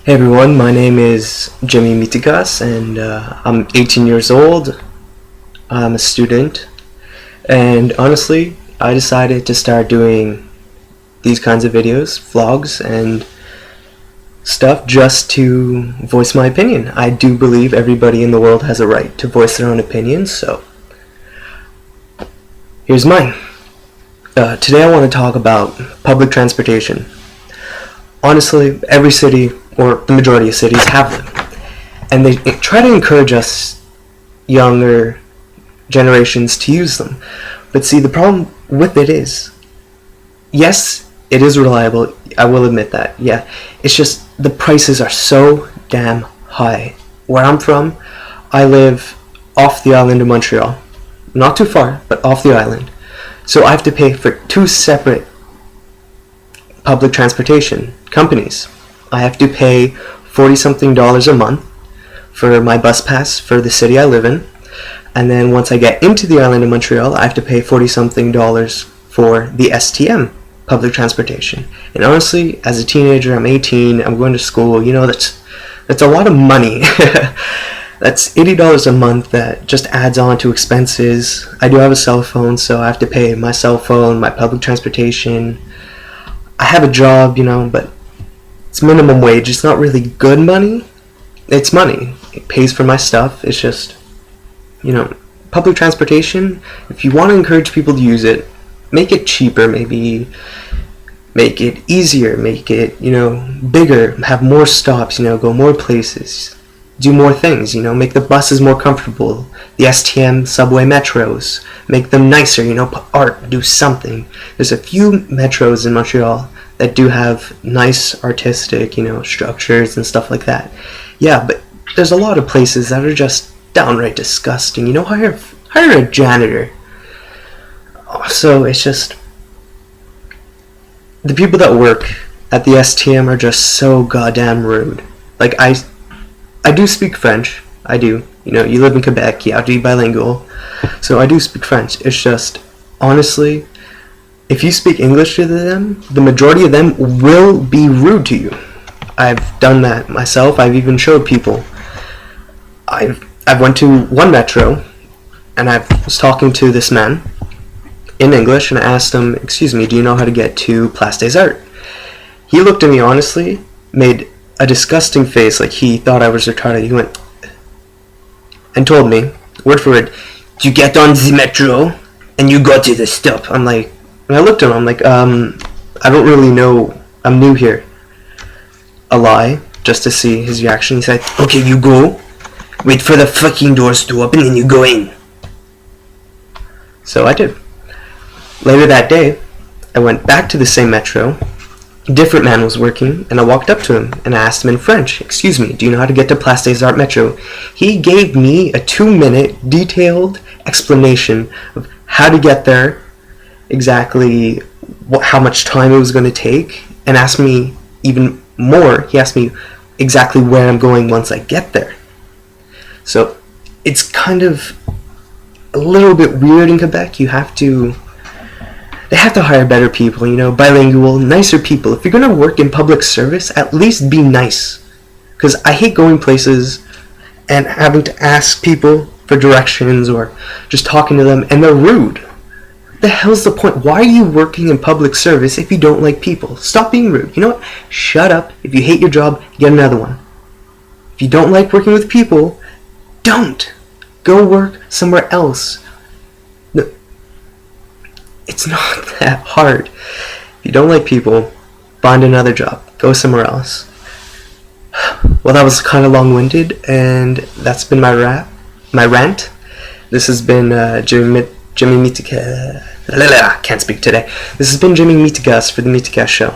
Hey everyone, my name is Jimmy Mitigas and I'm 18 years old. I'm a student, and honestly, I decided to start doing these kinds of videos, vlogs, and stuff just to voice my opinion. I do believe everybody in the world has a right to voice their own opinions, so here's mine. Today I want to talk about public transportation. Honestly, every city, or the majority of cities, have them. And they try to encourage us younger generations to use them. But see, the problem with it is, yes, it is reliable, I will admit that, yeah. It's just the prices are so damn high. Where I'm from, I live off the island of Montreal. Not too far, but off the island. So I have to pay for two separate public transportation companies. I have to pay $40-something a month for my bus pass for the city I live in, and then once I get into the island of Montreal, I have to pay $40-something for the STM public transportation. And honestly, as a teenager, I'm 18, I'm going to school, that's a lot of money. That's $80 a month that just adds on to expenses. I do have a cell phone, so I have to pay my cell phone, my public transportation. I have a job, but it's minimum wage. It's not really good money. It's money. It pays for my stuff. It's just, public transportation, if you want to encourage people to use it, make it cheaper, maybe make it easier, make it, bigger, have more stops, go more places, do more things, make the buses more comfortable, the STM subway metros, make them nicer, put art, do something. There's a few metros in Montreal that do have nice artistic, structures and stuff like that. Yeah, but there's a lot of places that are just downright disgusting. Hire a janitor. So it's just, the people that work at the STM are just so goddamn rude. Like, I do speak French. I do. You live in Quebec, you have to be bilingual. So I do speak French. It's just, honestly, if you speak English to them, the majority of them will be rude to you. I've done that myself. I've even showed people. I've went to one metro, and I was talking to this man in English, and I asked him, "Excuse me, do you know how to get to Place des Arts?" He looked at me honestly, made a disgusting face, like he thought I was retarded. He went and told me, word for word, "You get on the metro and you go to the stop." I'm like, and I looked at him, I'm like, I don't really know, I'm new here. A lie, just to see his reaction. He said, "Okay, you go, wait for the fucking doors to open and you go in." So I did. Later that day, I went back to the same metro. A different man was working, and I walked up to him and I asked him in French, "Excuse me, do you know how to get to Place des Arts metro?" He gave me a 2-minute detailed explanation of how to get there, exactly how much time it was going to take, and asked me even more. He asked me exactly where I'm going once I get there. So it's kind of a little bit weird in Quebec. They have to hire better people, bilingual, nicer people. If you're going to work in public service, at least be nice. Because I hate going places and having to ask people for directions or just talking to them, and they're rude. What the hell's the point? Why are you working in public service if you don't like people? Stop being rude. You know what? Shut up. If you hate your job, get another one. If you don't like working with people, don't. Go work somewhere else. It's not that hard. If you don't like people, find another job. Go somewhere else. Well, that was kind of long-winded, and that's been my rant. This has been Jimmy Mitigas. Can't speak today. This has been Jimmy Mitigas for the Mitigas Show.